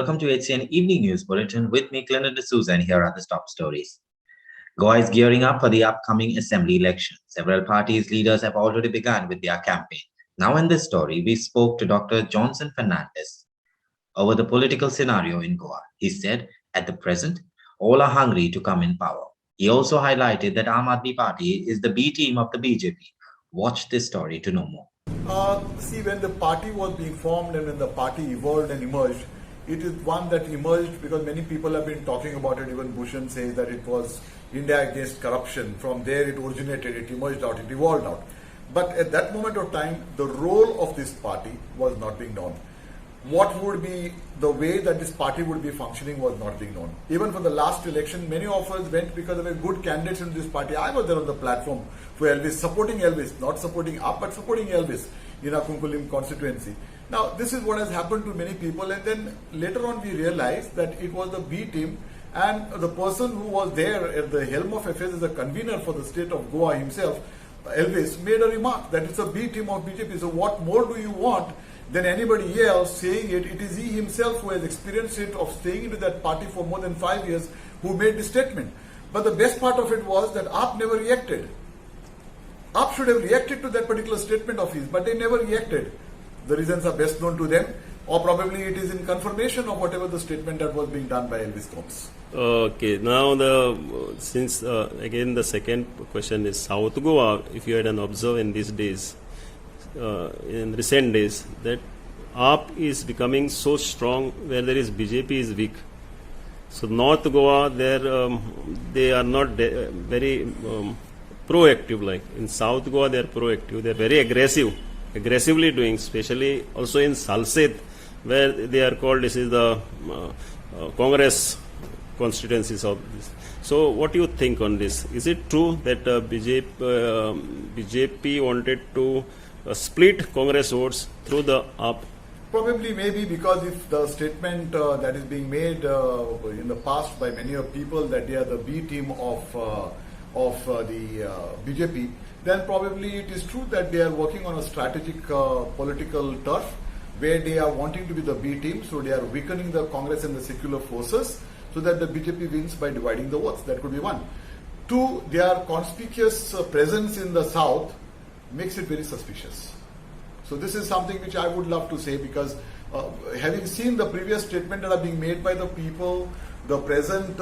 welcome to HCN Evening News Bulletin with me, Clinton D'Souza, and here are the top stories. Goa is gearing up for the upcoming assembly election. Several parties' leaders have already begun with their campaign. Now in this story, we spoke to Dr. Johnson Fernandez over the political scenario in Goa. He said, at the present, all are hungry to come in power. He also highlighted that Aam Aadmi Party is the B team of the BJP. Watch this story to know more. See, when the party was being formed and when the party evolved and emerged, it is one that emerged because many people have been talking about it. Even Bhushan says that it was India against corruption. From there it originated, it emerged out, it evolved out. But at that moment of time, the role of this party was not being known. What would be the way that this party would be functioning was not being known. Even for the last election, many of us went because of a good candidates in this party. I was there on the platform for Elvis, supporting Elvis, not supporting up, but supporting Elvis in our Kunkulim constituency. Now, this is what has happened to many people, and then later on we realized that it was the B team, and the person who was there at the helm of affairs as a convener for the state of Goa himself, Elvis, made a remark that it's a B team of BJP. So what more do you want than anybody else saying it? It is he himself who has experienced it of staying into that party for more than 5 years who made the statement. But the best part of it was that AAP never reacted. AAP should have reacted to that particular statement of his, but they never reacted. The reasons are best known to them, or probably it is in confirmation of whatever the statement that was being done by Elvis Combs. Okay, now since again the second question is South Goa. If you had an observe in these days, in recent days, that AAP is becoming so strong where there is BJP is weak. So North Goa, they are not very proactive. Like in South Goa, they are proactive. They are very aggressively doing, especially also in Salset, where they are called. This is the Congress constituencies of this. So what do you think on this? Is it true that BJP wanted to split Congress votes through the AAP? Probably, maybe, because if the statement that is being made in the past by many of people that they are the B team of the BJP, then probably it is true that they are working on a strategic political turf where they are wanting to be the B team, so they are weakening the Congress and the secular forces so that the BJP wins by dividing the votes. That could be one. Two, their conspicuous presence in the south makes it very suspicious. So this is something which I would love to say, because having seen the previous statement that are being made by the people, the present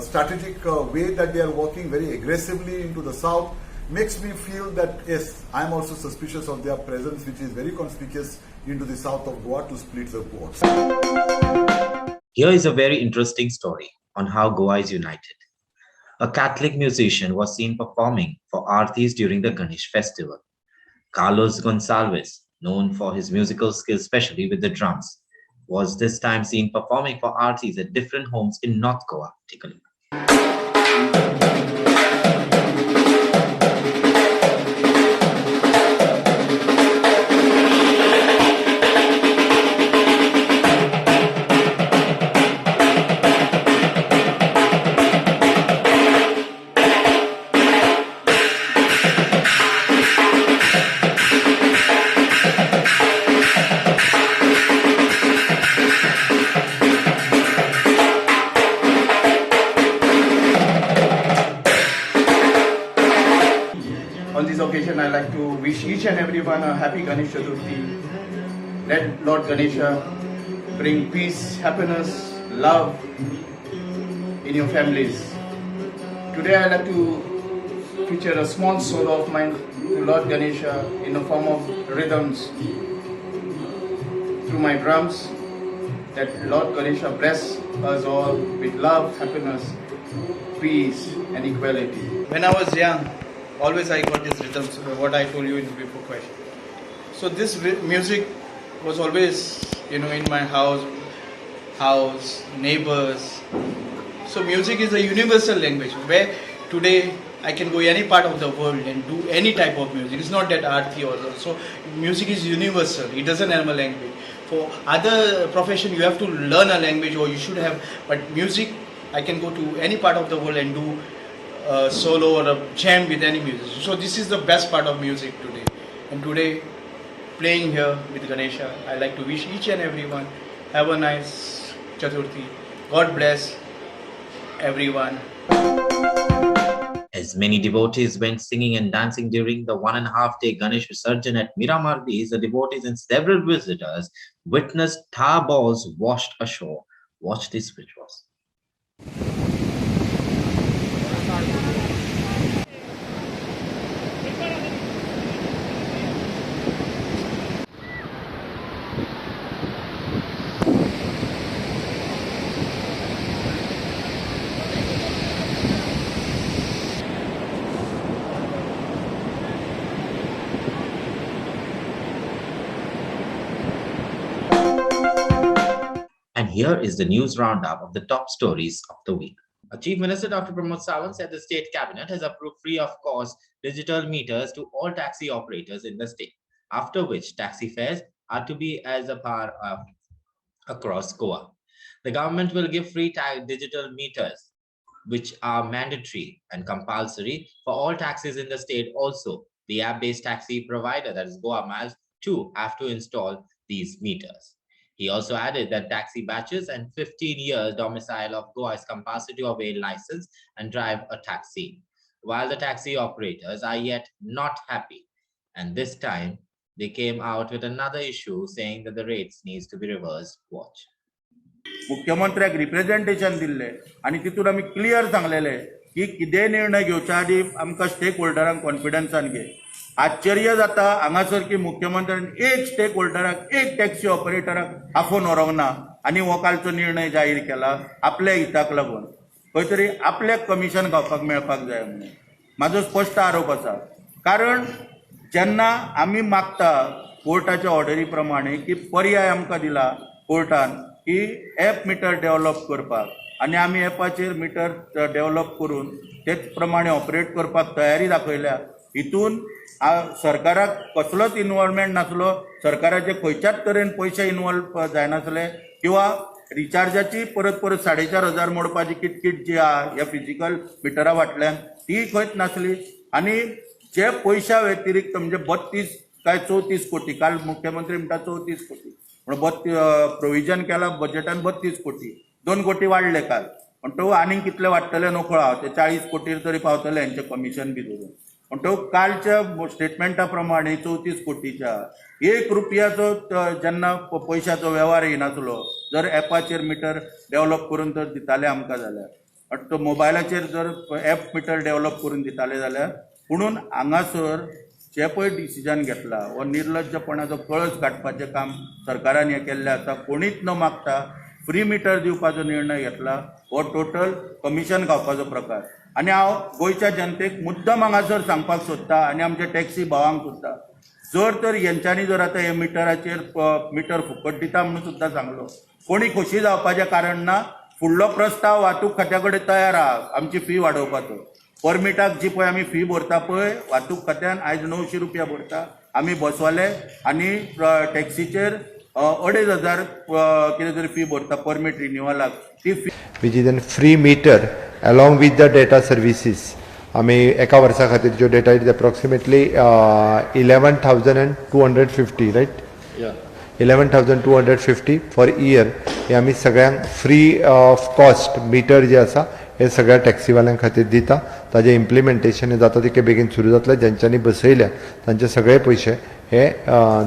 strategic way that they are working very aggressively into the south makes me feel that yes, I am also suspicious of their presence, which is very conspicuous into the south of Goa to split the votes. Here is a very interesting story on how Goa is united. A Catholic musician was seen performing for Aartis during the Ganesh festival. Carlos Gonçalves, known for his musical skills, especially with the drums, was this time seen performing for Aartis at different homes in North Goa. Take a look. On this occasion, I like to wish each and everyone a happy Ganesh Chaturthi. Let Lord Ganesha bring peace, happiness, love in your families. Today, I like to feature a small solo of mine to Lord Ganesha in the form of rhythms through my drums. That Lord Ganesha bless us all with love, happiness, peace, and equality. When I was young, always I got this rhythm, what I told you in the before question. So this music was always, in my house, neighbors. So music is a universal language where today I can go any part of the world and do any type of music. It's not that arthi or so. Music is universal. It doesn't have a language. For other profession, you have to learn a language, or you should have. But music, I can go to any part of the world and do a solo or a jam with any musician. So this is the best part of music today. And today, playing here with Ganesha, I like to wish each and everyone Have a nice Chaturthi. God bless everyone. As many devotees went singing and dancing during the 1.5-day Ganesh Visarjan at Miramar Beach, the devotees and several visitors witnessed tar balls washed ashore. Watch these visuals. And here is the news roundup of the top stories of the week. Chief Minister Dr. Pramod Sawant said the state cabinet has approved free of cost digital meters to all taxi operators in the state, after which taxi fares are to be as a par across Goa. The government will give free digital meters, which are mandatory and compulsory for all taxis in the state. Also, the app-based taxi provider, that is Goa Miles, too have to install these meters. He also added that taxi batches and 15 years domicile of Goa is compulsory to obey license and drive a taxi, while the taxi operators are yet not happy. And this time, they came out with another issue saying that the rates needs to be reversed. Watch. मुख्यमंत्र्याक representation दिल्ले आणि तितून आमी clear सांगलेले की कितेंय निर्णय घेवच्या आदी आमकां स्टेक होल्डरांक कॉन्फिडन्सान घे. आश्चर्य जाता हांगासर की मुख्यमंत्र्यान एक स्टेक होल्डराक एक टॅक्सी ऑपरेटराक आफोवन व्हरोंक ना आनी हो कालचो निर्णय जाहीर केला आपल्या हिताक लागून. खंय तरी आपल्याक कमिशन खावपाक मेळपाक जाय म्हणून म्हाजो स्पश्ट आरोप आसा. कारण जेन्ना आमी मागता कोर्टाच्या ऑर्डरी प्रमाणे की पर्याय आमकां दिला कोर्टान की एप मिटर डेव्हलप करपाक आनी आमी एपाचेर मिटर डेव्हलप करून तेच प्रमाणे ऑपरेट करपाक तयारी दाखयल्या. हितून सरकाराक कसलोच इन्वॉल्वमेंट नासलो, सरकाराचे खंयच्याच तरेन पयशे इन्वॉल्व जायनासले किंवा रिचार्जाची परत 4,500 मोडपाची किटकिट जी आहा ह्या फिजिकल मिटरा फाटल्यान ती खंयच नासली. आनी जे पयशा व्यतिरिक्त म्हणजे 32 काय 34 कोटी, काल मुख्यमंत्री म्हणटा 34 कोटी म्हणून प्रोविजन केला बजेटान 32 कोटी, 2 कोटी वाडले काल. पण तो आनीक कितले वाडटले नकळो हांव, ते 40 कोटीर तरी पावतले हेंचे कमिशन बी धरून. पण तो कालच्या स्टेटमेंटा प्रमाणे 34 कोटीच्या 1 रुपयाचो जेन्ना पयशाचो व्यवहार येनासलो. जर एपाचेर मिटर डेव्हलप करून तर दिताले आमकां जाल्यार, तो मोबायलाचेर जर एप मिटर डेव्हलप करून दिताले जाल्यार. म्हणून हांगासर जे पळय डिसिजन घेतला हो निर्लज्जपणाचो कळस काडपाचें काम सरकारान हें केल्लें आसा. कोणीच न मागता फ्री मिटर दिवपाचो निर्णय घेतला. हो टोटल कमिशन खावपाचो प्रकार. आनी हांव गोंयच्या जनतेक मुद्दम हांगासर सांगपाक सोदता आनी आमच्या टॅक्सी भावांक सुद्दां, जर तर हेंच्यांनी जर आतां हे मिटराचेर मिटर फुकट दिता म्हणून सुद्दां सांगलो, कोणी खोशी जावपाचें कारण ना. फुडलो प्रस्ताव वाहतूक खात्या कडेन तयार आहा आमची फी वाडोवपाचो. परमिटाक जी पळय आमी फी भरता पळय वाहतूक खात्यान आयज 900 रुपया भरता आमी बसवाले आनी टॅक्सीचेर 2,500 कितें तरी फी भरता परमीट रिन्युअलाक. ती फी which is then free meter along with the data services. आमी एका वर्सा खातीर जो data is approximately 11,250 right? Yeah. 11,250 for year. हे आमी सगळ्यांक फ्री ऑफ कॉस्ट मिटर जे आसा हे सगळ्या टॅक्सीवाल्यांक खातीर दिता. ताजें इम्प्लिमेंटेशन हे जाता तितके बेगीन सुरू जातलें. ज्यांच्यांनी बसयल्या तांचे सगळे पयशे हे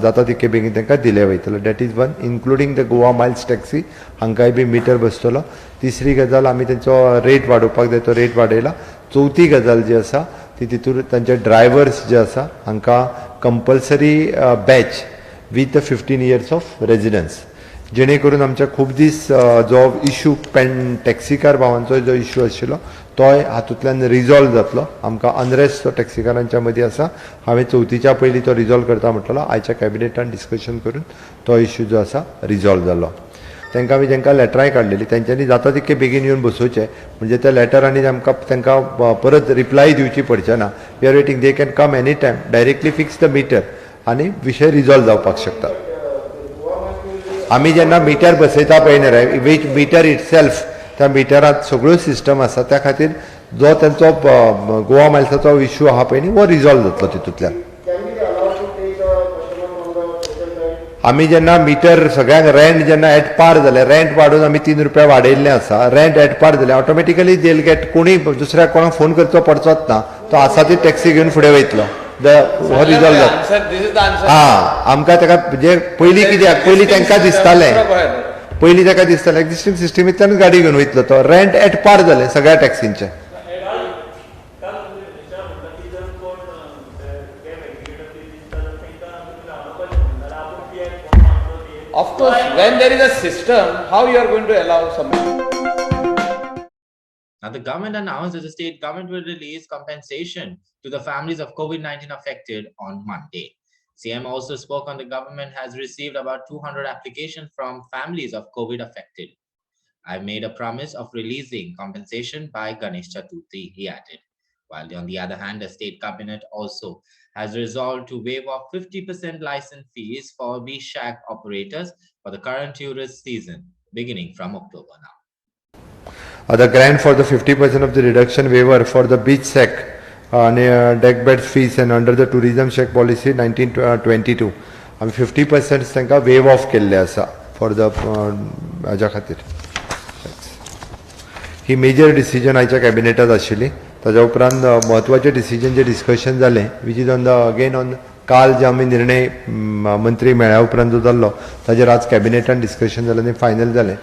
जाता तितके बेगीन तांकां दिले वयतले. That is one, including the Goa miles taxi हांकांय बी मिटर बसतलो. तिसरी गजाल आमी तेंचो रेट वाडोवपाक जाय, तो रेट वाडयला. चवथी गजाल जी आसा ती तितून तांचे ड्रायव्हर्स जे आसा हांकां compulsory badge with the 15 years of residence, जेणे करून आमच्या खूब दीस जो इशू टॅक्सीकार भावांचो जो इशू आशिल्लो तोय हातूंतल्यान रिजॉल्व जातलो. आमकां अनरेस्ट तो टॅक्सीकारांच्या मदीं आसा. हांवें चवथीच्या पयलीं तो रिजॉल्व करता म्हटलो. आयच्या कॅबिनेटान डिस्कशन करून तो इशू जो आसा रिजॉल्व जालो. तांकां आमी जेंकां लेटरांय काडलेली तेंच्यांनी जाता तितके बेगीन येवन बसोवचें, म्हणजे त्या लेटरांनी आमकां तांकां परत रिप्लाय दिवची पडचे ना. We are waiting, they can come any time, directly fix the matter आनी विशय रिजॉल्व जावपाक शकता. आमी जेन्ना मिटर बसयता पळय न्हय, वीच मिटर इटसेल्फ, त्या मिटरांत सगळ्यो सिस्टम आसा, त्या खातीर जो तेंचो गोवा मायल्साचो इशू आहा पळय न्ही हो रिजॉल्व जातलो तितूंतल्यान. आमी जेन्ना मिटर सगळ्यांक रेंट जेन्ना एट पार जालें, रेंट वाडोवन आमी 3 रुपया वाडयल्लें आसा, रेंट एट पार जालें, ऑटोमॅटिकली देल गेट कोणी दुसऱ्याक कोणाक फोन करचो पडचोच ना, तो आसा ती टॅक्सी घेवन फुडें वयतलो. हो रिजॉल्व जाता. आमकां ताका म्हणजे पयलीं कित्याक पयलीं तांकां दिसतालें एक्झिस्टींग सिस्टमींतल्यान गाडी घेवन वयतलो तो. रेंट एट पार जालें सगळ्या टॅक्सींचें. Of course, when there is a system, how you are going to allow somebody? Now, the government announced that the state government will release compensation to the families of COVID-19 affected on Monday. CM also spoke on the government has received about 200 applications from families of COVID affected. I made a promise of releasing compensation by Ganesh Chaturthi, he added. While on the other hand, the state cabinet also has resolved to waive off 50% license fees for beach shack operators for the current tourist season, beginning from October now. The grant for the 50% of the reduction waiver for the beach shack deck bed fees and under the tourism shack policy 1922 आमी 50% तांकां waive off केल्ले आसा for the हाज्या खातीर. ही major decision आयच्या कॅबिनेटात आशिल्ली. ताज्या उपरांत म्हत्वाचे डिसिजन जे डिस्कशन जालें which is on the again on काल जे आमी निर्णय मंत्री मेळ्या उपरांत जो जाल्लो ताजेर आज कॅबिनेटान डिस्कशन जालें आनी फायनल जालें.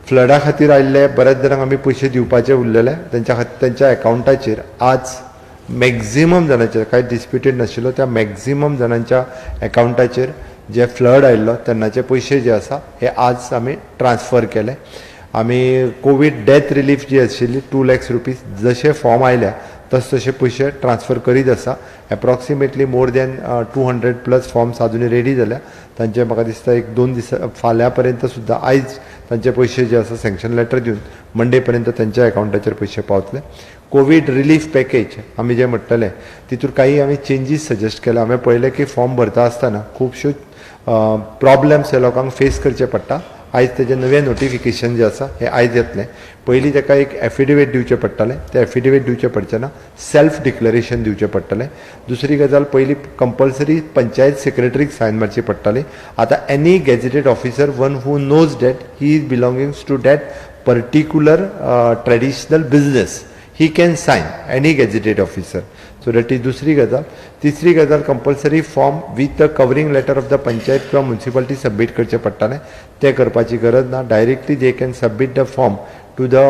फ्लडा खातीर आयिल्ले बऱ्याच जाणांक आमी पयशे दिवपाचे उरलेले त्यांच्या खातीर त्यांच्या अकाउंटाचेर आज मॅक्झिमम जाणांचेर कांय डिस्प्युटेड नाशिल्लो त्या मॅक्झिमम जाणांच्या अकाउंटाचेर जे फ्लड आयिल्लो तेन्नाचे पयशे जे आसा हे आज आमी ट्रान्सफर केले. आमी कोवीड डेथ रिलीफ जी आशिल्ली 2 लाख रुपीज जशे फॉर्म आयल्या तसे पयशे ट्रान्सफर करीत आसा. एप्रॉक्सिमेटली मोर दॅन 200+ फॉर्म्स अजूनही रेडी जाल्या. तांचे म्हाका दिसता 1-2 दीस फाल्यां पर्यंत सुद्दां आयज तांचे पयशे जे आसा सँक्शन लेटर दिवन मंडे पर्यंत तांच्या अकाउंटाचेर पयशे पावतले. कोवीड रिलीफ पॅकेज आमी जे म्हणटले तितूर काही आमी चेंजीस सजेस्ट केला. हांवें पळयलें की फॉर्म भरता आसतना खुबश्यो प्रॉब्लेम्स हे लोकांक फेस करचे पडटा. आयज तेजे नवे नोटिफिकेशन जे आसा हे आयज येतलें. पयलीं ताका एक एफिडेविट दिवचें पडटलें. तें एफिडेविट दिवचें पडचें ना, सेल्फ डिक्लरेशन दिवचें पडटलें. दुसरी गजाल पयलीं कंपल्सरी पंचायत सेक्रेटरीक सायन मारची पडटाली. आतां any gazetted officer one who knows that he is belongings to that particular traditional business he can sign, any gazetted officer. So that is दुसरी गजाल. तिसरी गजाल compulsory form with the covering letter of the panchayat किंवा municipality submit करचे पडटालें. ते करपाची गरज ना. Directly they can submit the form to the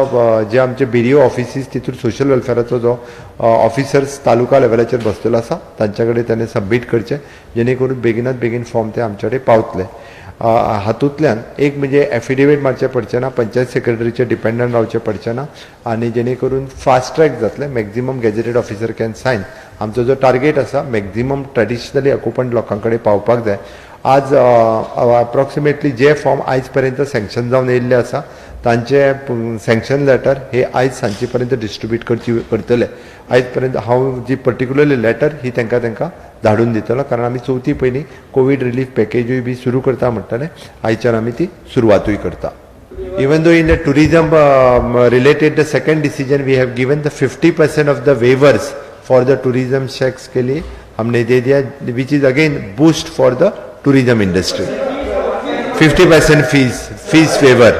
जे आमचे BDO ऑफिसीस तितूर सोशल वेलफेअराचो जो ऑफिसर्स तालुका लेवलाचेर बसलेलो आसा तांचे कडेन ताणें सबमिट करचें जेणे करून बेगिनात बेगीन फॉर्म ते आमचे कडेन पावतले. हातूंतल्यान एक म्हणजे एफिडेविट मारचें पडचें ना, पंचायत सेक्रेटरीचे डिपेंडंट रावचें पडचें ना आनी जेणे करून फास्ट ट्रॅक जातलें. Maximum gazetted officer can sign. आमचो जो टार्गेट आसा मॅक्झिमम ट्रेडिशनली ऑक्युपंट लोकां कडेन पावपाक जाय. आज अप्रॉक्सिमेटली जे फॉर्म आयज पर्यंत सँक्शन जावन येयल्ले आसा तांचे सँक्शन लेटर हे आयज सांजे पर्यंत डिस्ट्रिब्यूट करतले. आयज पर्यंत हांव जी पर्टिक्युलरली लेटर ही तांकां धाडून दितलो कारण आमी चवथी पयलीं कोवीड रिलीफ पॅकेजूय बी सुरू करता म्हणटाले. आयच्यान आमी ती सुरवातूय करता. Even though in the tourism related the second decision we have given the 50% of the waivers for the tourism shacks के लिए हमने दे दिया, which is again boost for the tourism industry. 50% fees waiver.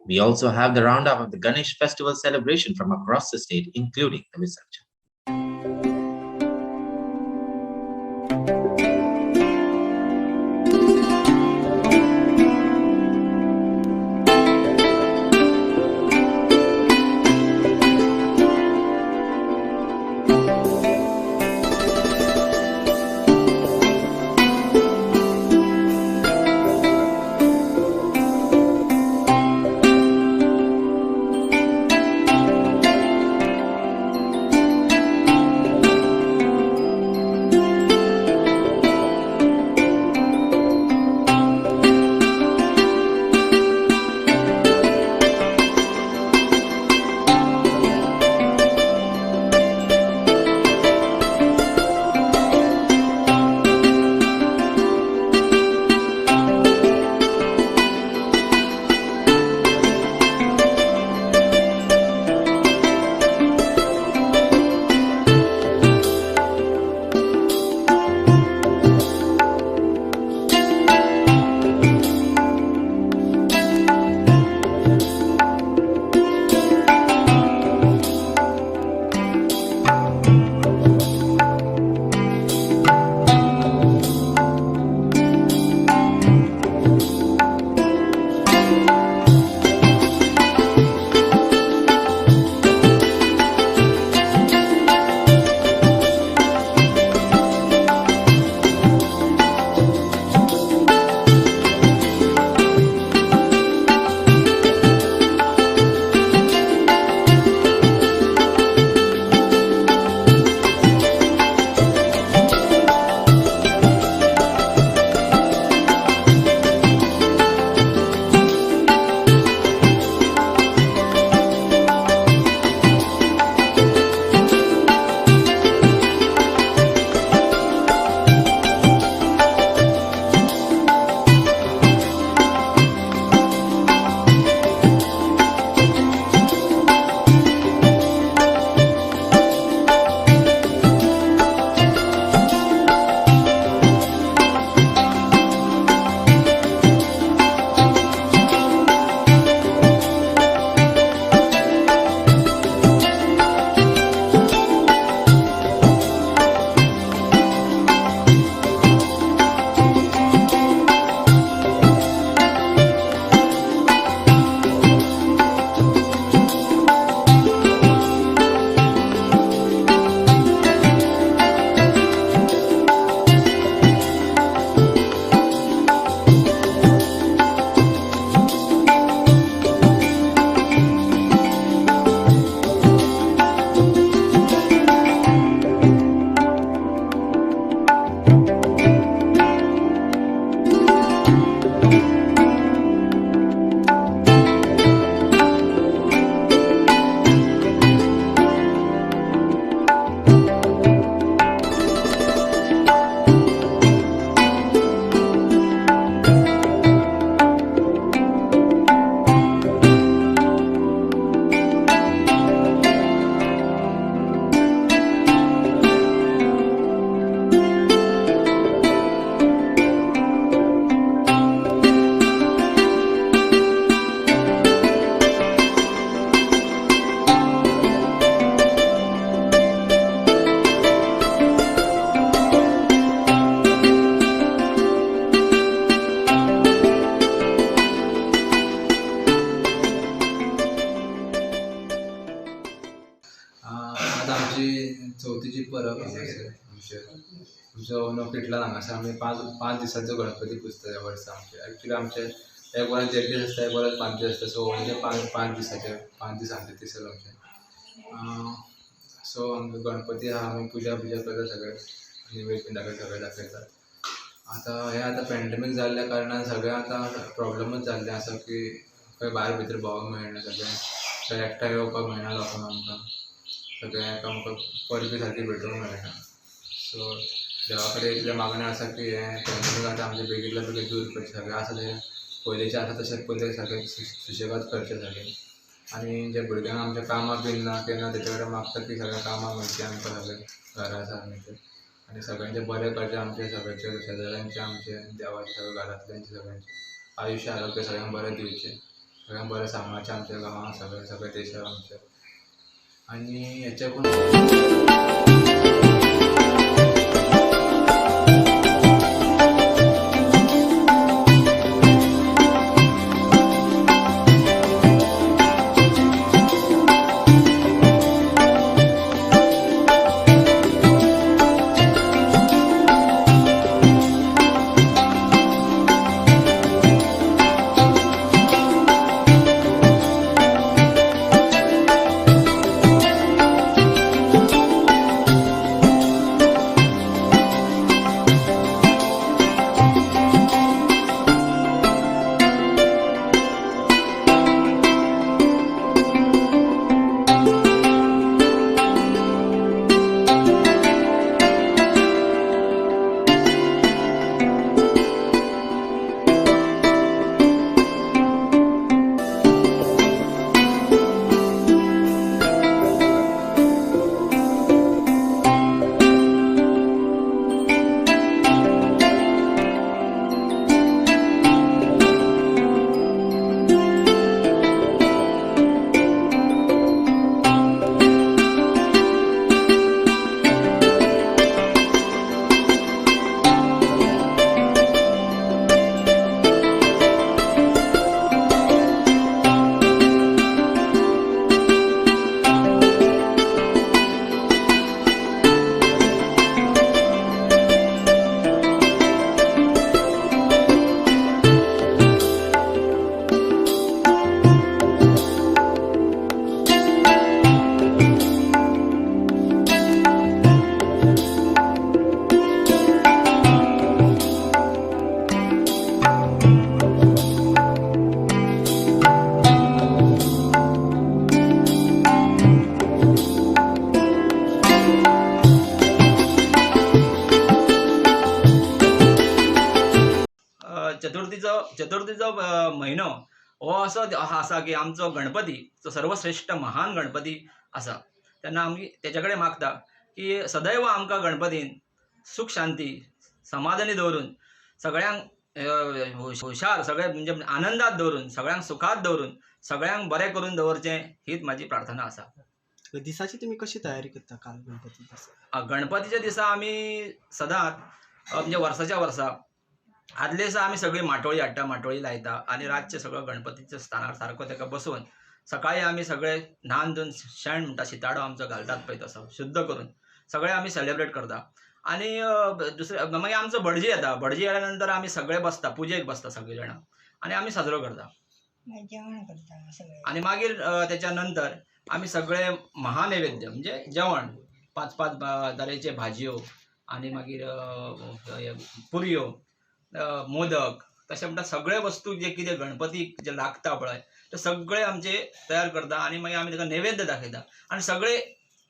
We also have the roundup of the Ganesh festival celebration from across the state, including the Visarjan. आतां आमची चवथीची परब हांगासर आमचो no किटला हांगासर आमी पांच दिसांचो गणपती पुजता ह्या वर्सा एक्चुली आमचे एक वरात 1 दीस आसता, एक वरात 5 दीस आसता, सो म्हणजे पांच दिसांचे 5 दीस आमचे दिसत आमचे. सो आमचो गणपती आहा आमी पुजा करता सगळे नैवेद्य सगळे दाखयतात. आतां पॅन्डेमीक जाल्ल्या कारणान सगळें आतां प्रॉब्लमूच जाल्लें आसा की खंय भायर भितर भोंवंक मेळना, सगळें एकठांय येवपाक मेळना लोकांक आमकां, सगळें आमकां परबी सारकी भेटूंक मेळना. सो देवा कडेन इतलें मागणें आसा की हें पॅन्डेमीक आतां आमचें बेगींतल्या बेगीन दूर करचें. सगळें आसा तें पयलींचें आसा तशेंच पयलीं सगळें सुशेगाद करचें सगळें. आनी जे भुरग्यांक आमच्या कामाक बीन ना तेन्ना तेचे कडेन मागता की सगळ्या कामाक मेळचें आमकां सगळें घरा सारकें आनी सगळ्यांचें बरें करचें आमचें सगळ्यांचें शेजाऱ्यांचें आमचें देवाचें सगळें घरांतल्यांचें सगळ्यांचें आयुश्य आरोग्य सगळ्यांक बरें दिवचें, सगळ्यांक बरें सांबाळचें आमच्या गांवांक सगळे देशाक आमच्या. आनी हेचेकून चतुर्थीचो म्हयनो हो असो आसा की आमचो गणपती जो सर्वश्रेष्ठ महान गणपती आसा, तेन्ना आमी तेच्या कडेन मागता की सदैव आमकां गणपतीन सुख शांती समाधानी दवरून सगळ्यांक हुशार सगळे म्हणजे आनंदात दवरून सगळ्यांक सुखात दवरून सगळ्यांक बरें करून दवरचें हीच म्हाजी प्रार्थना आसा. दिसाची तुम्ही कशी तयारी करता काल गणपती दिसा? गणपतीच्या दिसा आमी सदांच म्हणजे वर्साच्या वर्सा आदले दिसा आमी सगळी माटोळी हाडटा, माटोळी लायता आनी रातचे सगळो गणपतीच्या स्थानार सारको ताका बसोवन सकाळीं आमी सगळे न्हावन धुवन शेण म्हणटा शिताडो आमचो घालतात पळय तसो शुद्ध करून सगळे आमी सेलेब्रेट करता. आनी दुसरे मागीर आमचो भटजी येता, भटजी येल्या नंतर आमी सगळे बसता, पुजेक बसता सगळे जाणां आनी आमी साजरो करता. आनी मागीर तेच्या नंतर आमी सगळे महानैवेद्य म्हणजे जेवण 5 तरेचे भाजयो आनी मागीर पुरयो मोदक तशें म्हणटा सगळे वस्तू जे कितें गणपतीक जे लागता पळय ते सगळे आमचे तयार करता आनी मागीर आमी ताका नैवेद्य दाखयता आनी सगळे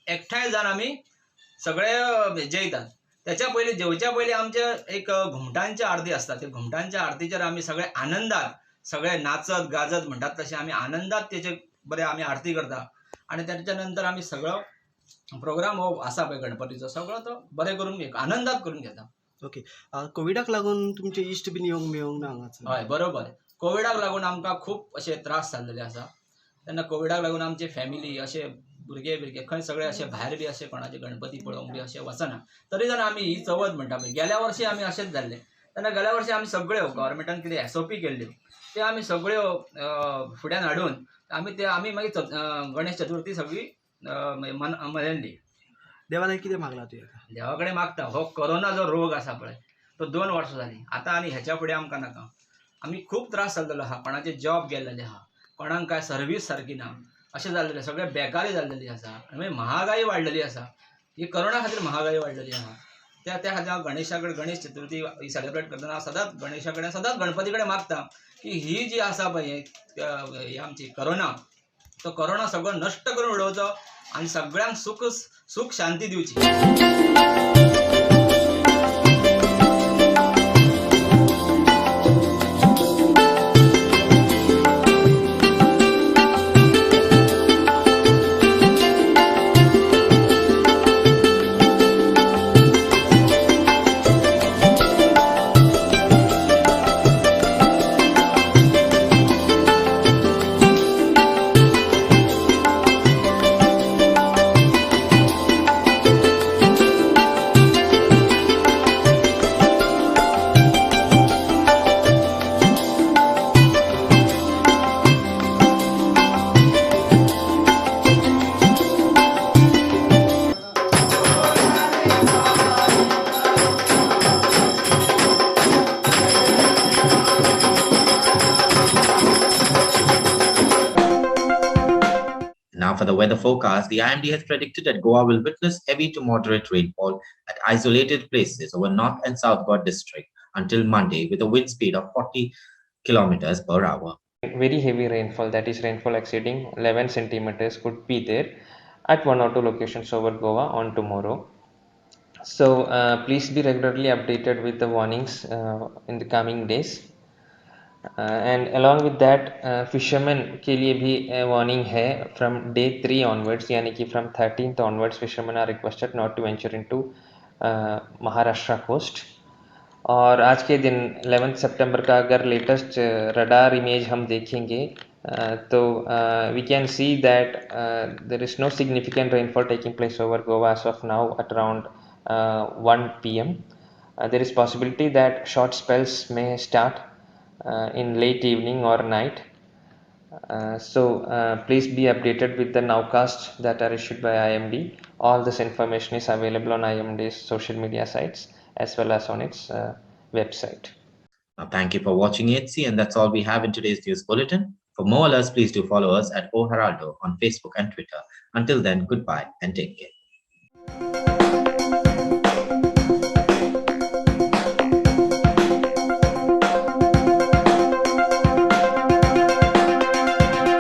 एकठांय जावन आमी सगळे जेयतात. त्याच्या पयलीं जेवच्या पयलीं आमचे एक घुमटांची आरती आसता, त्या घुमटांच्या आरतीचेर आमी सगळे आनंदात सगळे नाचत गाजत म्हणटात तशें आमी आनंदात तेचे बरें आमी आरती करता आनी त्याच्या नंतर आमी सगळो प्रोग्राम हो आसा पळय गणपतीचो सगळो तो बरें करून आनंदात करून घेता. ओके. कोविडाक लागून तुमचे इश्ट बीन येवंक मेळोंक ना हांगासर? हय बरोबर. कोविडाक लागून आमकां खूब अशे त्रास जाल्लेले आसा. तेन्ना कोविडाक लागून आमचे फॅमिली अशे भुरगे खंय सगळे अशे भायर बी अशे कोणाचे गणपती पळोवंक बी अशे वचना. तरी जावन आमी ही चवथ म्हणटा पळय गेल्या वर्शी आमी अशेंच जाल्ले. तेन्ना गेल्या वर्शी आमी सगळ्यो गव्हर्मेंटान कितें SOP केल्ल्यो ते आमी सगळ्यो फुड्यान हाडून आमी मागीर गणेश चतुर्थी सगळी मनयल्ली. देवाला कितें मागला तुवें देवा कडेन मागता हो कोरोना जो रोग आसा पळय तो 2 वर्सां जालीं आतां आनी हेच्या फुडें आमकां नाका. आमी खूब त्रास जाल्लेलो आहा, कोणाचे जॉब गेल्लेले आहा, कोणाक काय सर्वीस सारकी ना अशें जाल्लेलें, सगळे बेकारी जाल्लेली आसा आनी महागाई वाडलेली आसा. ही कोरोना खातीर महागाई वाडलेली आहा. त्या खातीर हांव गणेशा कडेन गणेश चतुर्थी ही सेलिब्रेट करतना हांव सदांच गणेशा कडेन सदांच गणपती कडेन मागता की ही जी आसा पळय ही आमची कोरोना तो कोरोना सगळो नश्ट करून उडोवचो आनी सगळ्यांक सुख शांती दिवची. Now for the weather forecast, the IMD has predicted that Goa will witness heavy to moderate rainfall at isolated places over North and South Goa district until Monday with a wind speed of 40 kilometers per hour. Very heavy rainfall, that is rainfall exceeding 11 centimeters could be there at one or two locations over Goa on tomorrow. So please be regularly updated with the warnings in the coming days. And along with that fishermen के लिए भी warning है from day 3 onwards, यानी कि from 13th onwards fishermen are requested not to venture into Maharashtra coast. और आज के दिन 11 सितंबर का अगर लेटेस्ट रडार इमेज हम देखेंगे तो we can see that there is no significant rainfall taking place over Goa as of now at around 1 p.m. There is possibility that short spells may start in late evening or night. So please be updated with the nowcasts that are issued by IMD. All this information is available on IMD's social media sites as well as on its website. Now, thank you for watching HC, and that's all we have in today's news bulletin. For more alerts, please do follow us at O Heraldo on Facebook and Twitter. Until then, goodbye and take care.